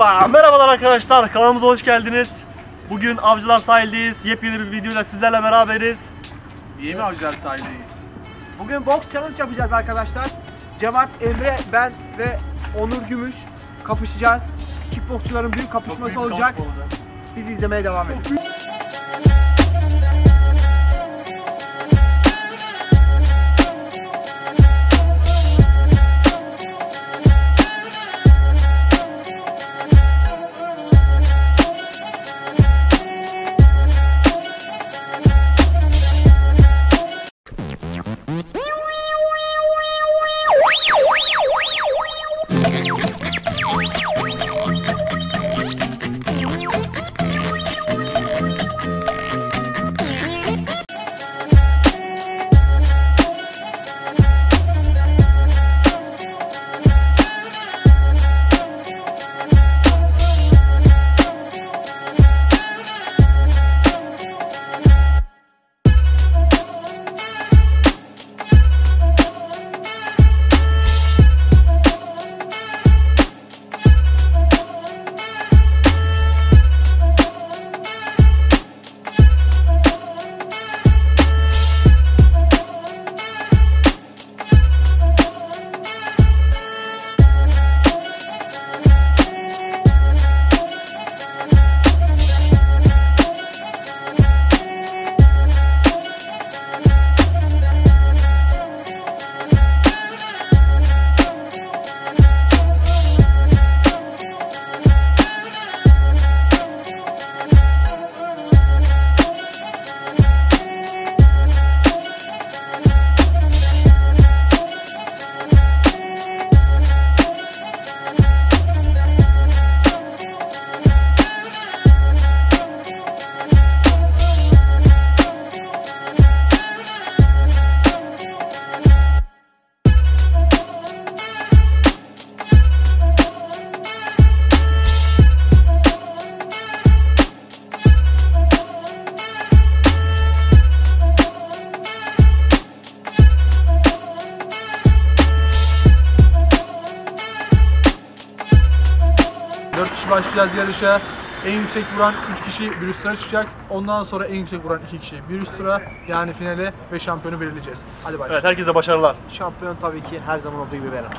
Hoppa! Merhabalar arkadaşlar, kanalımıza hoş geldiniz. Bugün Avcılar Sahil'deyiz. Yepyeni bir videoyla sizlerle beraberiz. İyi mi Avcılar Sahil'deyiz? Bugün boks challenge yapacağız arkadaşlar. Cevat, Emre, ben ve Onur Gümüş kapışacağız. Kickboksçuların büyük kapışması olacak. Bizi izlemeye devam edin. Başlayacağız yarışa. En yüksek vuran 3 kişi bir üst tura çıkacak. Ondan sonra en yüksek vuran 2 kişi bir üst tura, yani finale ve şampiyonu belirleyeceğiz. Hadi başlayalım. Evet, herkese başarılar. Şampiyon tabii ki her zaman olduğu gibi benim.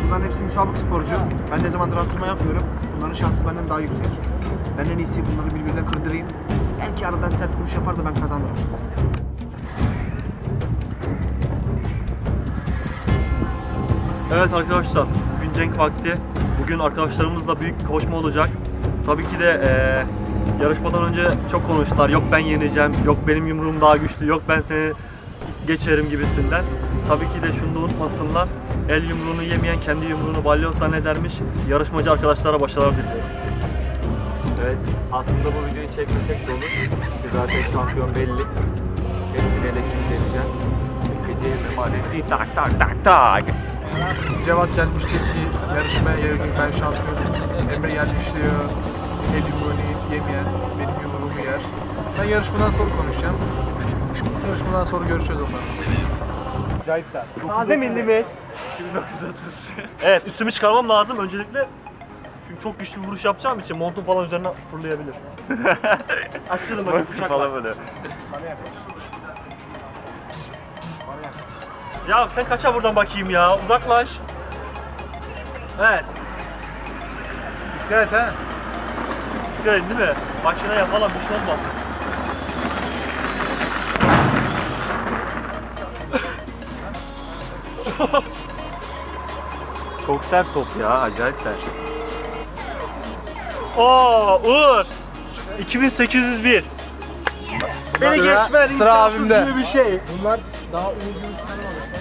Bunların hepsi müsabık sporcu. Ben ne zamandır antrenman yapmıyorum. Bunların şansı benden daha yüksek. Ben en iyisi bunları birbirine kırdırayım. Belki aradan sert vuruş yapar da ben kazanırım. Evet arkadaşlar, bugün cenk vakti. Bugün arkadaşlarımızla büyük bir kavuşma olacak. Tabii ki de yarışmadan önce çok konuştular. Yok ben yeneceğim, yok benim yumruğum daha güçlü, yok ben seni geçerim gibisinden. Tabii ki de şunu da unutmasınlar. El yumruğunu yemeyen kendi yumruğunu balyon zannedermiş. Yarışmacı arkadaşlara başarılar diliyorum. Evet, aslında bu videoyu çekmesek de olur. Çünkü zaten şampiyon belli. Hepsini elektrik edeceğim. Ülkeci emaneti tak tak tak tak. Cevat gelmişti ki yarışmaya yarıştık, ben şampiyonum. Emre gelmiş diyor. El yumruğunu yemeyen benim yumruğumu yer. Ben yarışmadan sonra konuşacağım. Yarışmadan sonra görüşeceğiz onlarla. Taze millimiz. 1930. Evet, üstümü çıkarmam lazım öncelikle. Çünkü çok güçlü bir vuruş yapacağım için montum falan üzerine fırlayabilir. Açalım bakayım falan böyle. Ya sen kaça buradan bakayım ya, uzaklaş. Evet. Dikkat et ha. Dikkat edin değil mi? Makine yapalım, bir şey olmaz. Çok sert top ya, acayip sert. Uğur 2801. Beni geçme, sıra abimde. Gibi bir şey. Bunlar daha Uğur Gümüş'ten alırsa.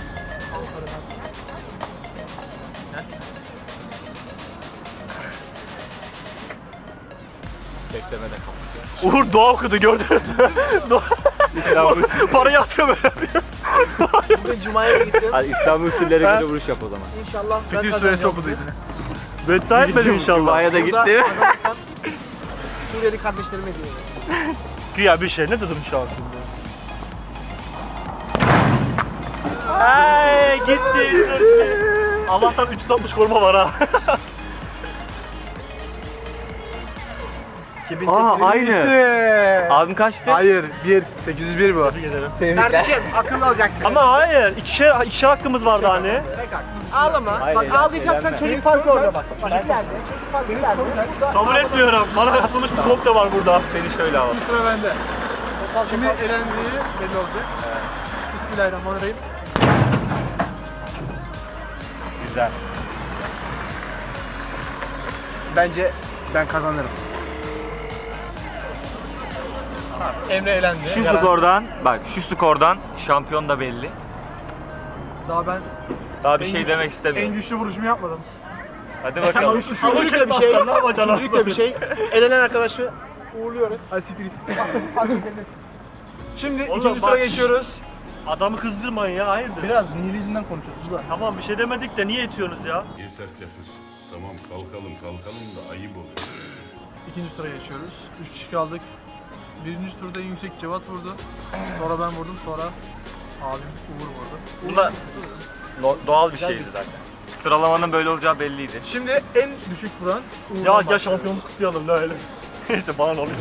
beklemede kaldı. Uğur dua okudu gördünüz mü? Parayı atıyor böyle yapıyor. Bugün Cuma'ya gittim. Hadi İstanbul usulleri göre vuruş yap o zaman. İnşallah ben Bütün süresi kazanacağım. okudu yine. Beddua etmedim inşallah. Cuma'ya da Burada gitti. kazanırsam Suriyeli kardeşlerime diyorum. Güya bir şey ne dedim şu an şimdi? Hey gitti. Allah'tan 360 koruma var ha. Aynı. İşte. Abim kaçtı? Hayır, 801 bu. Tebrik ederim. Kardeşim akıllı olacaksın. Ama hayır, ikişer hakkımız vardı hani. Ağlama. Hayır, Bak eğlenme, ağlayacaksan eğlenme. çocuk farkı orada bak. Bak ileride. Çocuk farkı ileride. Burada Kabul etmiyorum. Bana yapılmış bir komple var burada. Seni şöyle alalım. Bir sıra bende. Şimdi elendiği belli olacak. Bismillahirrahmanirrahim. Güzel. bence ben kazanırım. Emre elendi. Şu skordan, bak şu skordan şampiyon da belli. Daha Bir şey demek en istemiyorum. güçlü vuruşumu yapmadım. Hadi bakalım. Üçüncülükle bir şey. Üçüncülükle bir şey. Elenen arkadaşı uğurluyoruz. Hadi siktir git. Fark edilmez. Şimdi Oğlum ikinci bak- tura geçiyoruz. Adamı kızdırmayın ya, hayırdır? Biraz nihilizmden konuşuyoruz. Ulan. Tamam bir şey demedik de niye itiyorsunuz ya? Niye sert yapıyorsun? Tamam kalkalım da ayıp olur. İkinci tura geçiyoruz. 3 kişi kaldık. Birinci turda en yüksek Cevat vurdu. Sonra ben vurdum. Sonra abim Uğur vurdu. Bunlar doğal bir şeydi zaten. Sıralamanın böyle olacağı belliydi. Şimdi en düşük vuran Uğur'dan Ya başlıyoruz. şampiyonluk kutlayalım la öyle. İşte bana ne oluyor?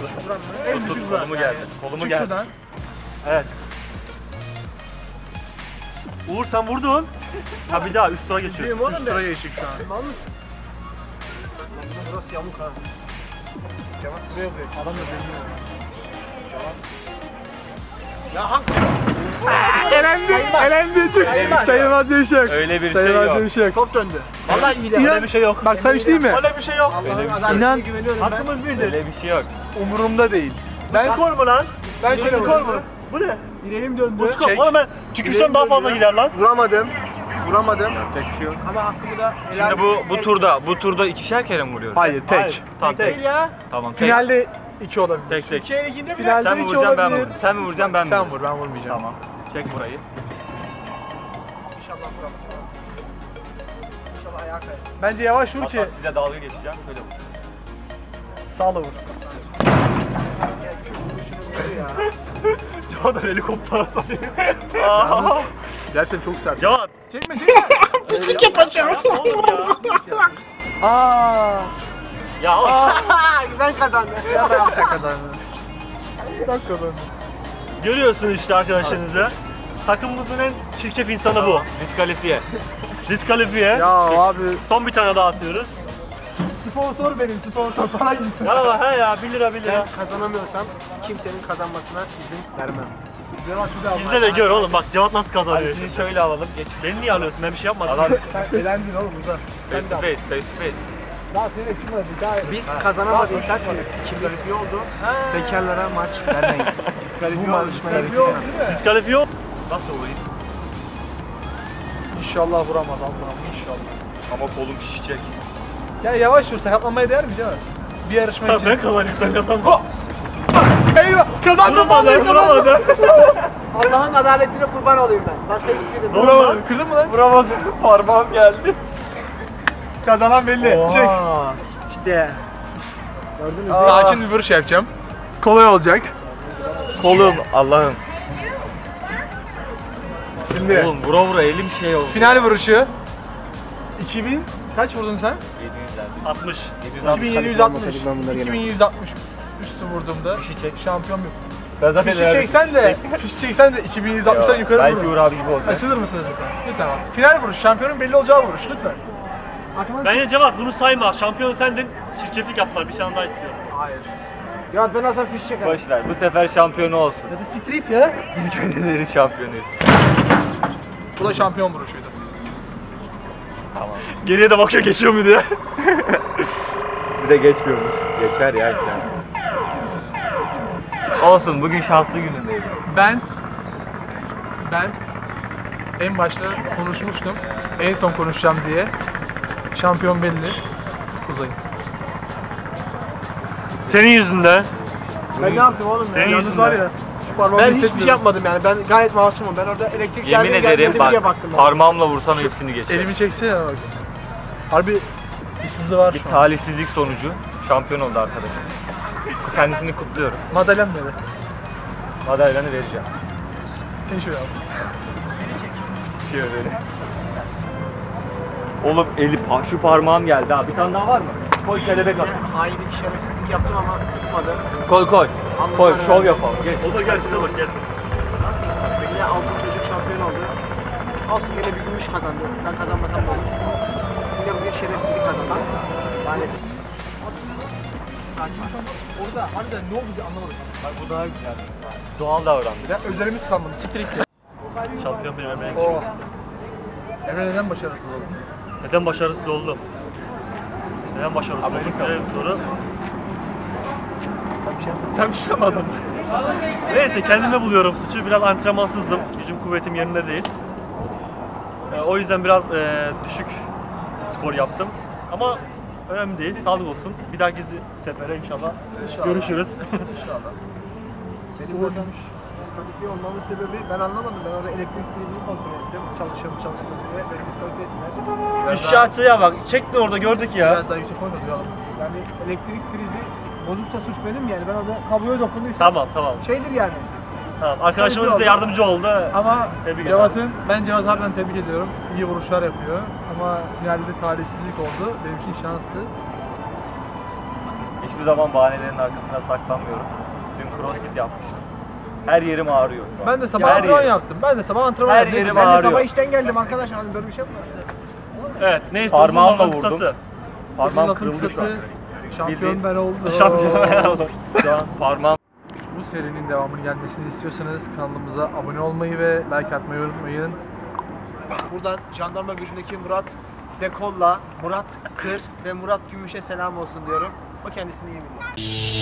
En düşük vuran. Kolumu geldi. Kolumu Çık geldi. şuradan. Evet. Uğur sen vurdun. Ha bir daha üst tura geçiyoruz. Üst turaya geçtik şu an. Mal mısın? Burası yamuk ha. Cevat buraya koyuyor. Adam da benim. Ya hangi? Elendi çık. Sayılmaz. Sayılmaz diye bir şey yok. Öyle bir şey Sayılmaz yok. diye bir şey yok. Top döndü. Vallahi iyi de. Öyle bir şey yok. Bak sen değil mi? Öyle bir şey yok. Allah'ın İnan- adaletine güveniyorum ben. Hakkımız birdir. Öyle bir şey yok. Umurumda değil. Ben kor mu lan? Ben Ben şöyle kor mu? Bu ne? Yüreğim döndü. Uskop. Çek. Oğlum ben tükürsem daha fazla gider lan. Vuramadım. Vuramadım. Yapacak bir şey yok. Ama hakkımı da Şimdi bu turda ikişer kere mi vuruyoruz? Hayır tek. Hayır. Tamam değil tek. ya. Tamam tek. Finalde 2 olabilir. Tek tek. Türkiye Ligi'nde bile. Finalde Sen mi 2 vuracaksın ben mi olabilir. vuracağım? Sen mi vuracaksın ben mi Sen vuracağım? vur ben vurmayacağım. Tamam. Çek burayı. İnşallah vuramaz. İnşallah ayağa kayar. Bence yavaş vur ki Hatta size dalga geçeceğim. Şöyle vur. sağla vur. Ya çok vuruşunu vurdu ya. Cavat helikopter sanıyor. Gerçekten çok sert. Cavat. Çekme çekme. Küçük yapacağım. Oğlum ya. Aa. Ya Ben kazandım. Ya ben sen kazandın. Ben kazandım. görüyorsun işte arkadaşlarınızı. Takımımızın en çirkef insanı bu. Diskalifiye. Diskalifiye. Ya abi. Son bir tane daha atıyoruz. Sponsor benim sponsor. Para gitti. Ya he ya 1 lira 1 Ben lira. kazanamıyorsam kimsenin kazanmasına izin vermem. Bizde de gör oğlum bak Cevat nasıl kazanıyor. Sizi şöyle alalım. Geç. Beni niye alıyorsun? Ben bir şey yapmadım. Adam Sen elendin oğlum burada. face to face, face to face. Daha seni çıkmadı. Daha Biz kazanamadıysak ikimiz oldu. Bekarlara maç vermeyiz. Bu malışmaya Diskalifiye ol. Nasıl olayım? İnşallah vuramaz Allah'ım inşallah. Ama kolum şişecek. Ya yavaş vur sakatlanmaya değer mi değil mi? Bir yarışma Tamam için. ben kazanayım sen kazanma. Eyvah kazandım Vuramadı vuramadı. Allah'ın adaletine kurban olayım ben. Başka hiçbir şey demiyorum. Vuramadım. Kırdın mı lan? Vuramadım. Parmağım geldi. Kazanan belli. Çek. İşte. Gördünüz mü? Sakin bir vuruş yapacağım. Kolay olacak. Kolum Allah'ım. Şimdi Oğlum vura vura elim şey oldu. final vuruşu. 2000 kaç vurdun sen? 700'lerde. 60. 2760. 2160 üstü vurduğumda şampiyon bir. Ben zaten Fişi çeksen de, fişi çeksen de 2160'dan yukarı belki vur. Uğur abi gibi olacak. Açılır mısınız lütfen? Lütfen bak. Final vuruş, şampiyonun belli olacağı vuruş lütfen. Bence Cevat bunu sayma. Şampiyon sendin. Çirkeflik yaptılar. Bir şey daha istiyorum. Hayır. Ya ben nasıl fiş çekerim? Boş ver. Bu sefer şampiyonu olsun. Ya da street ya. Biz gönüllerin şampiyonuyuz. Bu da şampiyon vuruşuydu. Tamam. Geriye de bakıyor geçiyor mu diye. Bir de geçmiyormuş. Geçer ya. Olsun bugün şanslı günündeydim. Ben en başta konuşmuştum. En son konuşacağım diye. Şampiyon belli. Kuzey. Senin yüzünden. Ben ne yaptım oğlum ya? Senin Yalnız yüzünden. var ya. Ben hiçbir şey yapmadım yani. Ben gayet masumum. Ben orada elektrik Yemin geldi ederim diye bak baktım. parmağımla vursam hepsini geçer. Elimi çeksene bak. Harbi bir sızı var Bir şu an. talihsizlik sonucu şampiyon oldu arkadaşım. Kendisini kutluyorum. Madalyam nerede? Madalyanı vereceğim. Sen şöyle al. Şöyle. Oğlum elim, şu parmağım geldi ha. Bir tane daha var mı? Koy kelebek at. Hainlik, şerefsizlik yaptım ama tutmadı. Koy koy. Koy şov yapalım. Geç. O da gel, şuna bak gel. Yine altın çocuk şampiyon oldu. Olsun gene bir gümüş kazandı. Ben kazanmasam da olur. Yine bugün şerefsizlik kazandı. Lanet. Orada harbiden ne oldu diye anlamadım. Bak bu daha güzel. Doğal davrandı. Ya özelimiz kalmadı. Siktir git. Şampiyon benim Emre'nin Oo. kişi. Emre neden başarısız oldu? Neden başarısız oldum? Neden başarısız oldum? Güzel bir soru. Sen bir şey yapmadın. Neyse kendime buluyorum suçu. Biraz antrenmansızdım. Gücüm kuvvetim yerinde değil. O yüzden biraz düşük skor yaptım. Ama önemli değil. Sağlık olsun. Bir dahaki sefere inşallah, görüşürüz. İnşallah. Benim zaten diskalifiye olmamın sebebi ben anlamadım. Ben orada elektrik prizini kontrol ettim. Çalışıyor mu çalışmıyor mu diye. Beni diskalifiye ettiler. İşçi açıya bak. Çekti orada gördük ya. Biraz daha yüksek konuda duyalım. Yani elektrik prizi bozuksa suç benim yani. Ben orada kabloya dokunduysam Tamam. şeydir yani. Tamam. Arkadaşımız bize yardımcı oldu. Ama Tebrik ben Cevat harbiden tebrik ediyorum. İyi vuruşlar yapıyor. Ama finalde talihsizlik oldu. Benim için şanslı. Hiçbir zaman bahanelerin arkasına saklanmıyorum. Dün crossfit yapmıştım. Her yerim ağrıyor şu an. Ben de sabah Her antrenman yerim. yaptım. Ben de sabah antrenman Her yaptım. yerim Ben de ağrıyor. sabah işten geldim arkadaş. Hani böyle bir şey mi var? Evet. Neyse. Parmağımla uzun lafın vurdum. kısası. Parmağım Lafın kırıldı şu an. kısası, şampiyon Bildiğin- ben oldum. Şampiyon ben oldum. Şu an parmağım. Bu serinin devamını gelmesini istiyorsanız kanalımıza abone olmayı ve like atmayı unutmayın. Buradan jandarma gücündeki Murat Dekolla, Murat Kır ve Murat Gümüş'e selam olsun diyorum. O kendisini iyi biliyor.